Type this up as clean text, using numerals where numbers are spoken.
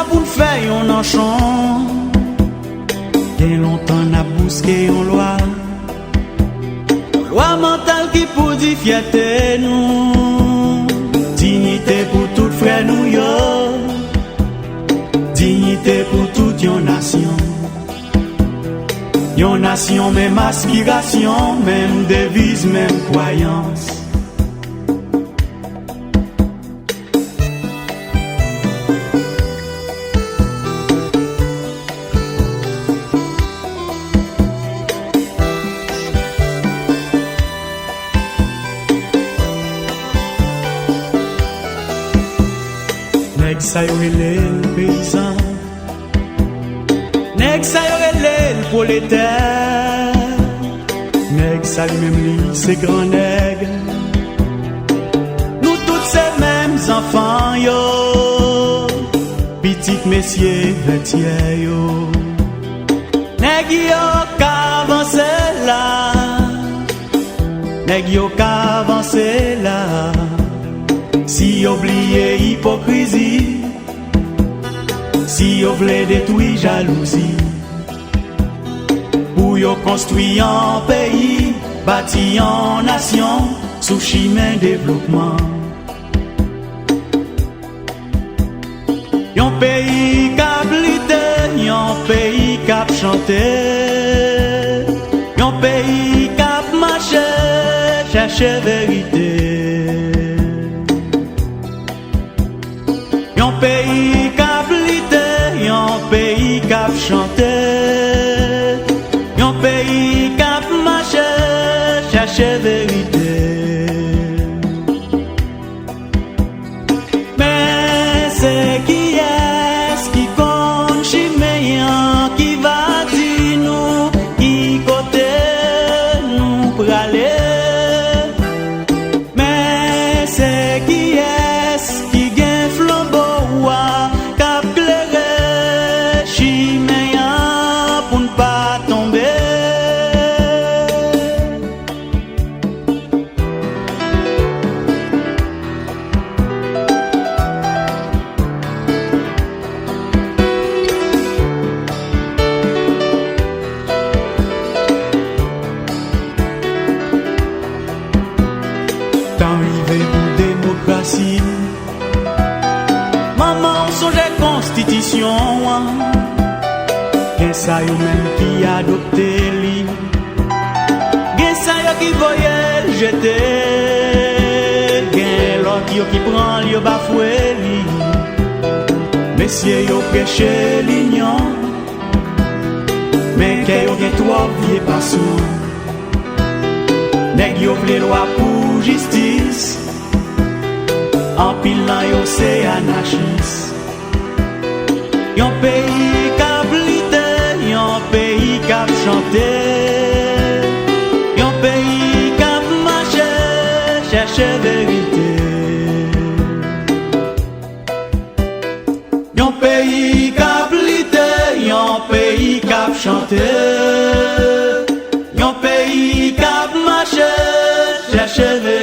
pour faire un enchant. Bien longtemps n'a bousqué en loi. Loi mentale qui pour dire fierté nous. Dignité pour tout frère nous yo. Dignité pour toute yon nation. Yon nation, même aspiration, même devise, même croyance. Nèg sa yo relè paysan. Nèg sa yo relè prolétaire. Nèg sa li même li c'est grand nèg. Nous tous ces mêmes enfants yo. Petit messieurs vêtiers yo. Nèg yo qu'avance là. Nèg yo qu'avance là. Si oublié hypocrisie, si vous voulez détruire jalousie, pour yo construire un pays, bâti en nation, sous chemin développement. Yon pays cap lité, yon pays cap chanté, yon pays cap marché, chercher vérité. Yon pays cap lité, yon pays cap chanté, yon pays cap marché, chercher vérité. Mais c'est qui est-ce qui compte Chimen qui va dire nous, qui côté nous pour aller? Mais c'est qui est-ce qui gagne flambeau? Cap clairé, Chimen pour ne pas tomber. Tant arrivé pour démocratie. Maman songe constitution. Gen sa yo même qui adopté li. Gen sa yo qui voyait jeter. Gen l'autre yo qui prend li yo bafoué li. Messieurs yo prêché l'union. Mais que yo gen trop pieds par sous. Nèg yo vle loi pour justice. En pilant yo c'est anarchiste. Yon pays cap lité, yon pays cap chanté, yon pays cap marché, chercher vérité. Yon pays cap lité, yon pays cap chanté, yon pays cap marché, chercher vérité.